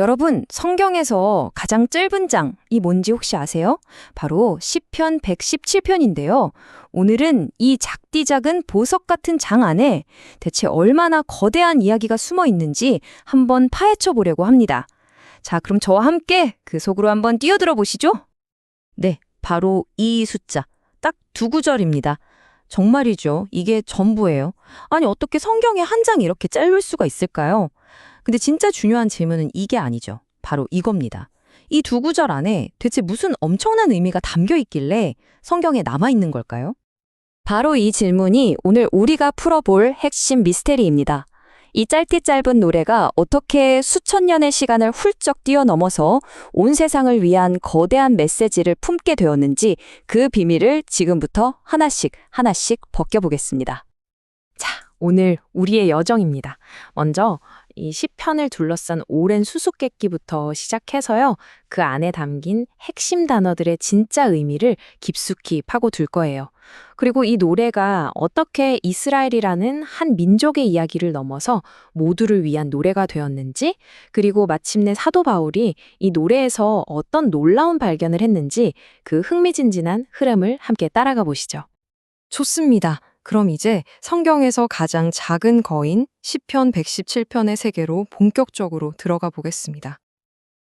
여러분, 성경에서 가장 짧은 장이 뭔지 혹시 아세요? 바로 시편 117편인데요. 오늘은 이 작디 작은 보석 같은 장 안에 대체 얼마나 거대한 이야기가 숨어 있는지 한번 파헤쳐 보려고 합니다. 자, 그럼 저와 함께 그 속으로 한번 뛰어들어 보시죠. 네, 바로 이 숫자. 딱 두 구절입니다. 정말이죠. 이게 전부예요. 아니, 어떻게 성경에 한 장이 이렇게 짧을 수가 있을까요? 근데 진짜 중요한 질문은 이게 아니죠. 바로 이겁니다. 이 두 구절 안에 대체 무슨 엄청난 의미가 담겨 있길래 성경에 남아 있는 걸까요? 바로 이 질문이 오늘 우리가 풀어볼 핵심 미스테리입니다. 이 짧디 짧은 노래가 어떻게 수천 년의 시간을 훌쩍 뛰어넘어서 온 세상을 위한 거대한 메시지를 품게 되었는지 그 비밀을 지금부터 하나씩 벗겨보겠습니다. 자, 오늘 우리의 여정입니다. 먼저 이 시편을 둘러싼 오랜 수수께끼부터 시작해서요. 그 안에 담긴 핵심 단어들의 진짜 의미를 깊숙이 파고들 거예요. 그리고 이 노래가 어떻게 이스라엘이라는 한 민족의 이야기를 넘어서 모두를 위한 노래가 되었는지, 그리고 마침내 사도 바울이 이 노래에서 어떤 놀라운 발견을 했는지 그 흥미진진한 흐름을 함께 따라가 보시죠. 좋습니다. 그럼 이제 성경에서 가장 작은 거인 시편 117편의 세계로 본격적으로 들어가 보겠습니다.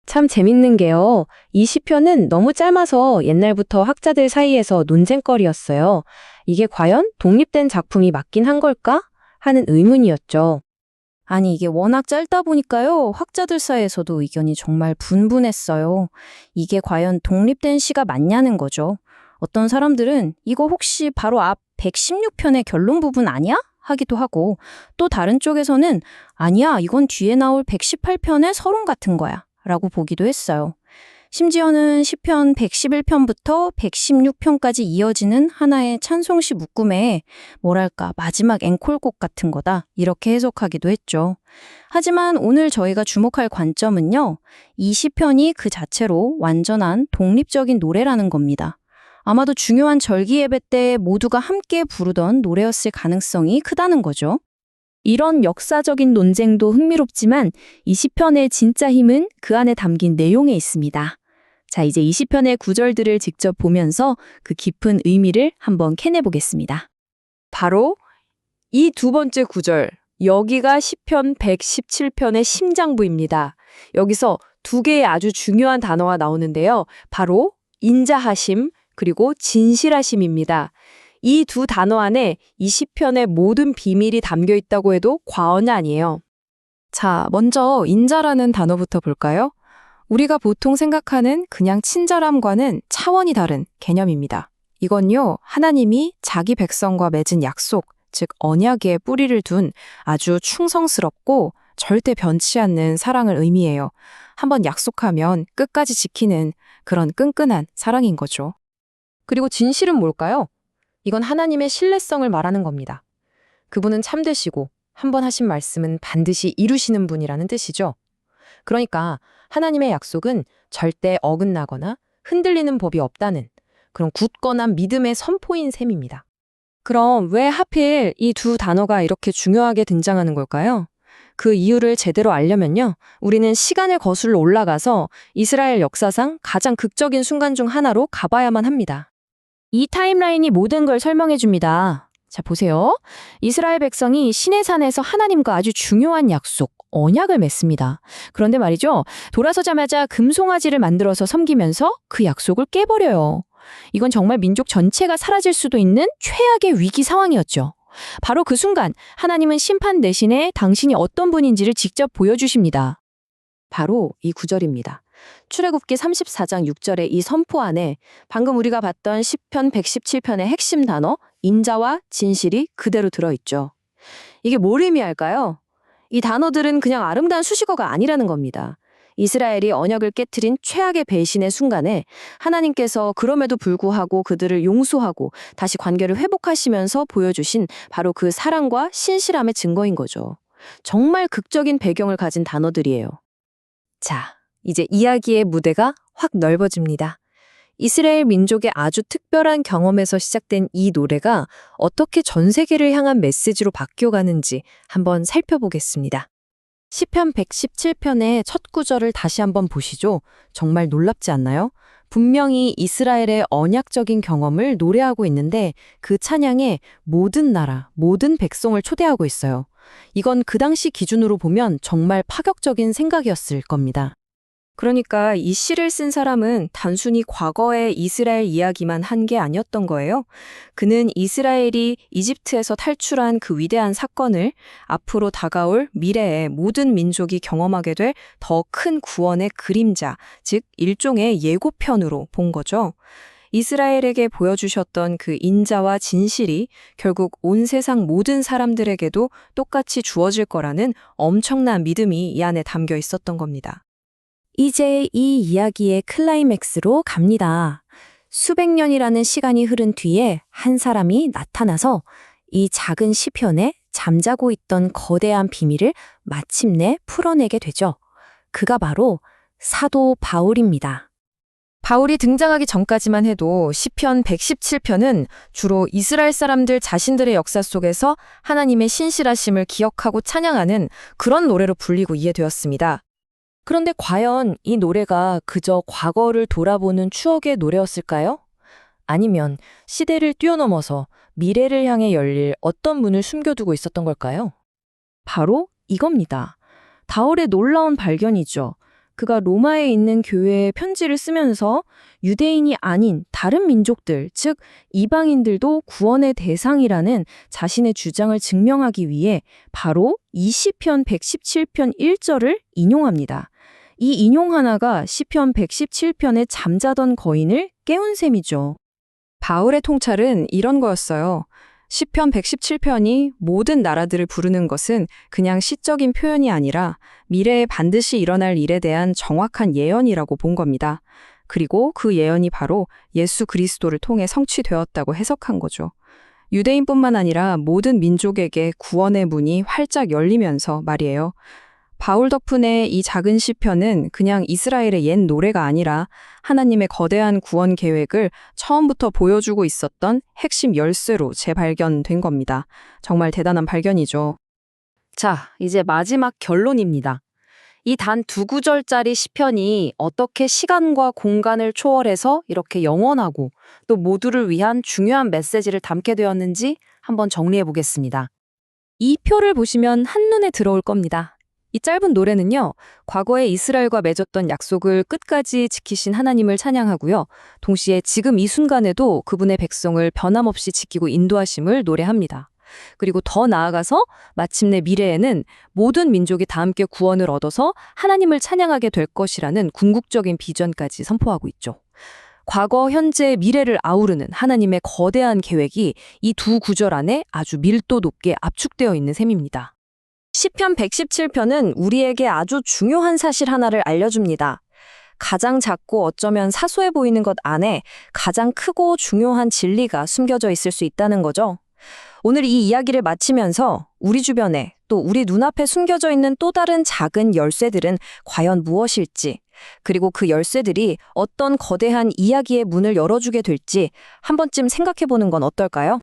참 재밌는 게요. 이 시편은 너무 짧아서 옛날부터 학자들 사이에서 논쟁거리였어요. 이게 과연 독립된 작품이 맞긴 한 걸까? 하는 의문이었죠. 아니, 이게 워낙 짧다 보니까요. 학자들 사이에서도 의견이 정말 분분했어요. 이게 과연 독립된 시가 맞냐는 거죠. 어떤 사람들은 이거 혹시 바로 앞 116편의 결론 부분 아니야? 하기도 하고, 또 다른 쪽에서는 아니야, 이건 뒤에 나올 118편의 서론 같은 거야 라고 보기도 했어요. 심지어는 시편 111편부터 116편까지 이어지는 하나의 찬송시 묶음에 뭐랄까 마지막 앵콜곡 같은 거다 이렇게 해석하기도 했죠. 하지만 오늘 저희가 주목할 관점은요, 이 시편이 그 자체로 완전한 독립적인 노래라는 겁니다. 아마도 중요한 절기 예배 때 모두가 함께 부르던 노래였을 가능성이 크다는 거죠. 이런 역사적인 논쟁도 흥미롭지만 이 시편의 진짜 힘은 그 안에 담긴 내용에 있습니다. 자, 이제 이 시편의 구절들을 직접 보면서 그 깊은 의미를 한번 캐내보겠습니다. 바로 이 두 번째 구절, 여기가 시편 117편의 심장부입니다. 여기서 두 개의 아주 중요한 단어가 나오는데요. 바로 인자하심, 그리고 진실하심입니다. 이 두 단어 안에 이 시편의 모든 비밀이 담겨 있다고 해도 과언이 아니에요. 자, 먼저 인자라는 단어부터 볼까요? 우리가 보통 생각하는 그냥 친절함과는 차원이 다른 개념입니다. 이건요, 하나님이 자기 백성과 맺은 약속, 즉 언약에 뿌리를 둔 아주 충성스럽고 절대 변치 않는 사랑을 의미해요. 한번 약속하면 끝까지 지키는 그런 끈끈한 사랑인 거죠. 그리고 진실은 뭘까요? 이건 하나님의 신뢰성을 말하는 겁니다. 그분은 참되시고 한번 하신 말씀은 반드시 이루시는 분이라는 뜻이죠. 그러니까 하나님의 약속은 절대 어긋나거나 흔들리는 법이 없다는 그런 굳건한 믿음의 선포인 셈입니다. 그럼 왜 하필 이 두 단어가 이렇게 중요하게 등장하는 걸까요? 그 이유를 제대로 알려면요, 우리는 시간을 거슬러 올라가서 이스라엘 역사상 가장 극적인 순간 중 하나로 가봐야만 합니다. 이 타임라인이 모든 걸 설명해 줍니다. 자, 보세요. 이스라엘 백성이 시내산에서 하나님과 아주 중요한 약속, 언약을 맺습니다. 그런데 말이죠, 돌아서자마자 금송아지를 만들어서 섬기면서 그 약속을 깨버려요. 이건 정말 민족 전체가 사라질 수도 있는 최악의 위기 상황이었죠. 바로 그 순간 하나님은 심판 대신에 당신이 어떤 분인지를 직접 보여주십니다. 바로 이 구절입니다. 출애굽기 34장 6절의 이 선포 안에 방금 우리가 봤던 시편 117편의 핵심 단어 인자와 진실이 그대로 들어있죠. 이게 뭘 의미할까요? 이 단어들은 그냥 아름다운 수식어가 아니라는 겁니다. 이스라엘이 언약을 깨트린 최악의 배신의 순간에 하나님께서 그럼에도 불구하고 그들을 용서하고 다시 관계를 회복하시면서 보여주신 바로 그 사랑과 신실함의 증거인 거죠. 정말 극적인 배경을 가진 단어들이에요. 자, 이제 이야기의 무대가 확 넓어집니다. 이스라엘 민족의 아주 특별한 경험에서 시작된 이 노래가 어떻게 전 세계를 향한 메시지로 바뀌어가는지 한번 살펴보겠습니다. 시편 117편의 첫 구절을 다시 한번 보시죠. 정말 놀랍지 않나요? 분명히 이스라엘의 언약적인 경험을 노래하고 있는데 그 찬양에 모든 나라, 모든 백성을 초대하고 있어요. 이건 그 당시 기준으로 보면 정말 파격적인 생각이었을 겁니다. 그러니까 이 시를 쓴 사람은 단순히 과거의 이스라엘 이야기만 한 게 아니었던 거예요. 그는 이스라엘이 이집트에서 탈출한 그 위대한 사건을 앞으로 다가올 미래의 모든 민족이 경험하게 될 더 큰 구원의 그림자, 즉 일종의 예고편으로 본 거죠. 이스라엘에게 보여주셨던 그 인자와 진실이 결국 온 세상 모든 사람들에게도 똑같이 주어질 거라는 엄청난 믿음이 이 안에 담겨 있었던 겁니다. 이제 이 이야기의 클라이맥스로 갑니다. 수백 년이라는 시간이 흐른 뒤에 한 사람이 나타나서 이 작은 시편에 잠자고 있던 거대한 비밀을 마침내 풀어내게 되죠. 그가 바로 사도 바울입니다. 바울이 등장하기 전까지만 해도 시편 117편은 주로 이스라엘 사람들 자신들의 역사 속에서 하나님의 신실하심을 기억하고 찬양하는 그런 노래로 불리고 이해되었습니다. 그런데 과연 이 노래가 그저 과거를 돌아보는 추억의 노래였을까요? 아니면 시대를 뛰어넘어서 미래를 향해 열릴 어떤 문을 숨겨두고 있었던 걸까요? 바로 이겁니다. 바울의 놀라운 발견이죠. 그가 로마에 있는 교회에 편지를 쓰면서 유대인이 아닌 다른 민족들, 즉 이방인들도 구원의 대상이라는 자신의 주장을 증명하기 위해 바로 이 시편 117편 1절을 인용합니다. 이 인용 하나가 시편 117편에 잠자던 거인을 깨운 셈이죠. 바울의 통찰은 이런 거였어요. 시편 117편이 모든 나라들을 부르는 것은 그냥 시적인 표현이 아니라 미래에 반드시 일어날 일에 대한 정확한 예언이라고 본 겁니다. 그리고 그 예언이 바로 예수 그리스도를 통해 성취되었다고 해석한 거죠. 유대인뿐만 아니라 모든 민족에게 구원의 문이 활짝 열리면서 말이에요. 바울 덕분에 이 작은 시편은 그냥 이스라엘의 옛 노래가 아니라 하나님의 거대한 구원 계획을 처음부터 보여주고 있었던 핵심 열쇠로 재발견된 겁니다. 정말 대단한 발견이죠. 자, 이제 마지막 결론입니다. 이 단 2구절짜리 시편이 어떻게 시간과 공간을 초월해서 이렇게 영원하고 또 모두를 위한 중요한 메시지를 담게 되었는지 한번 정리해 보겠습니다. 이 표를 보시면 한눈에 들어올 겁니다. 이 짧은 노래는요, 과거에 이스라엘과 맺었던 약속을 끝까지 지키신 하나님을 찬양하고요. 동시에 지금 이 순간에도 그분의 백성을 변함없이 지키고 인도하심을 노래합니다. 그리고 더 나아가서 마침내 미래에는 모든 민족이 다 함께 구원을 얻어서 하나님을 찬양하게 될 것이라는 궁극적인 비전까지 선포하고 있죠. 과거, 현재, 미래를 아우르는 하나님의 거대한 계획이 이 2구절 안에 아주 밀도 높게 압축되어 있는 셈입니다. 시편 117편은 우리에게 아주 중요한 사실 하나를 알려줍니다. 가장 작고 어쩌면 사소해 보이는 것 안에 가장 크고 중요한 진리가 숨겨져 있을 수 있다는 거죠. 오늘 이 이야기를 마치면서 우리 주변에 또 우리 눈앞에 숨겨져 있는 또 다른 작은 열쇠들은 과연 무엇일지, 그리고 그 열쇠들이 어떤 거대한 이야기의 문을 열어주게 될지 한 번쯤 생각해 보는 건 어떨까요?